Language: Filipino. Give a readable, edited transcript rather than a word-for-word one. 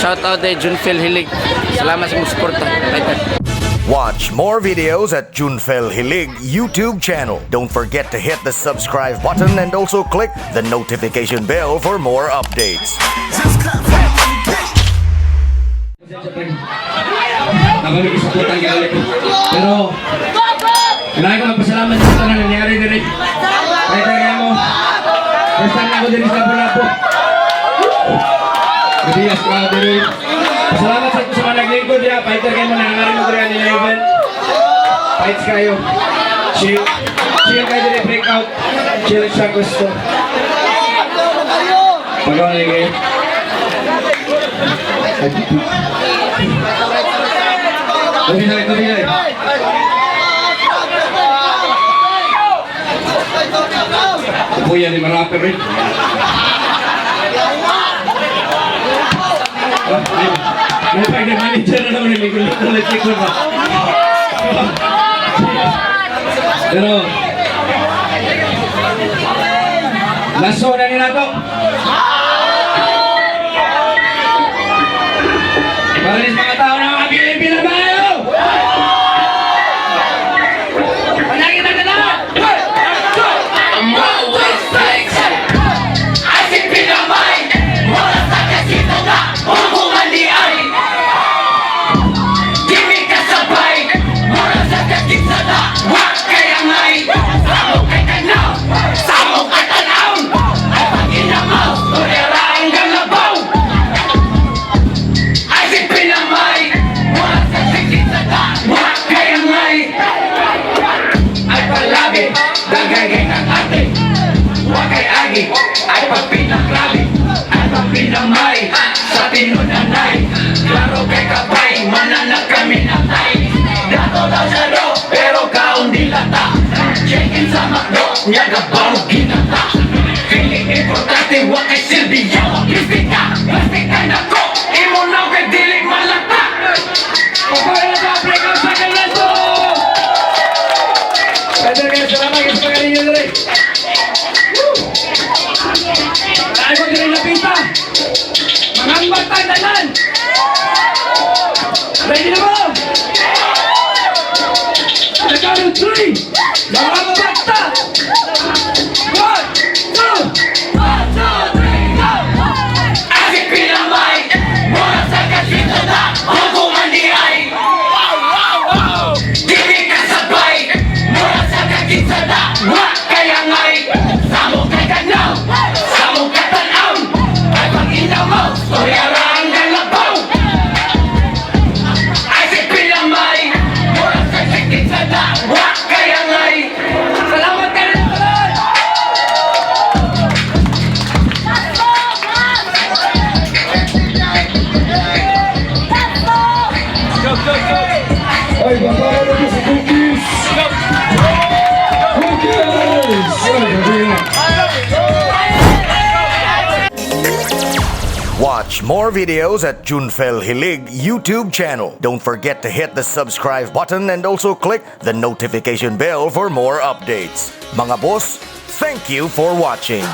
Shout out kay Junfel Hilig. Salamat sa mga suporta. Fighter. Watch more videos at Junfel Hilig YouTube channel. Don't forget to hit the subscribe button and also click the notification bell for more updates. Nakapag-isuputan ka ulit. Pero, kailangan ko magpasalamat sa ito na nangyari din rin. Kahit kaya mo, first time na ako din sa Lapu-Lapu. Matias ka din rin. Pasalamat sa ito sa mga naglingkod ya. Fighter kayo mo, nangangarin mo rin nila event. Fights kayo. Chill. Chill kayo din breakout. Chill siya gusto. Pagawa na kayo. Tabi na. Puya ni marapper rin. May pag-manager na naman yung gulit ba? Pero laso na nila to. Maraming mga tao na mga Pilipina tayo! Panagin natin na! I'm always flexing. I think pinamay. Wala sa kasita na hubungan di ay. Di mi kasabay. Wala sa kasita na wak kaya ngay. Samong kay tanaw. Samong kay tanaw. Ay pag-inamaw. Turera ang galabaw. I think pinamay. Wala sa kasita na wak kaya ngay. Ay palabi. Dagagay ng ate. Huwag kay agi. Ay pagpinaklabi. Ay pagpinamay. Sa tinunanay. Klaro kay kapay. Mananak kami natay. Dato daw sa ro. Pero kaon di lata. Check-in sa makdo. Nyagabaw ginata. Feeling importante. Huwag kay silbiya. Plastika. Plastika na ko. Imo na kay dili malata. Pagkaya na sa breakout sa kalaso. Pwede kayo salamat kayo sa pagaling nyo rin. Ay ko din napita. Mga batang danan. Ready na mo? Nagkaroon 3. Mga bata. 1, 2. 1, 2, 3, go! Asik pinamay. Mula sa kasita na hubungan di ay. Di mi kasabay. Mula sa kasita na wak kaya ngay. Samong kay kanaw. Samong kay tanaw. Ay pag-inaw mo. Storyara ang galabaw. Ay si pinamay. Mula sa kasita na wak kaya ngay. Salamat ka rin tuloy. Ay, babae na sa cookies! Watch more videos at Junfel Hilig YouTube channel. Don't forget to hit the subscribe button and also click the notification bell for more updates. Mga boss, thank you for watching.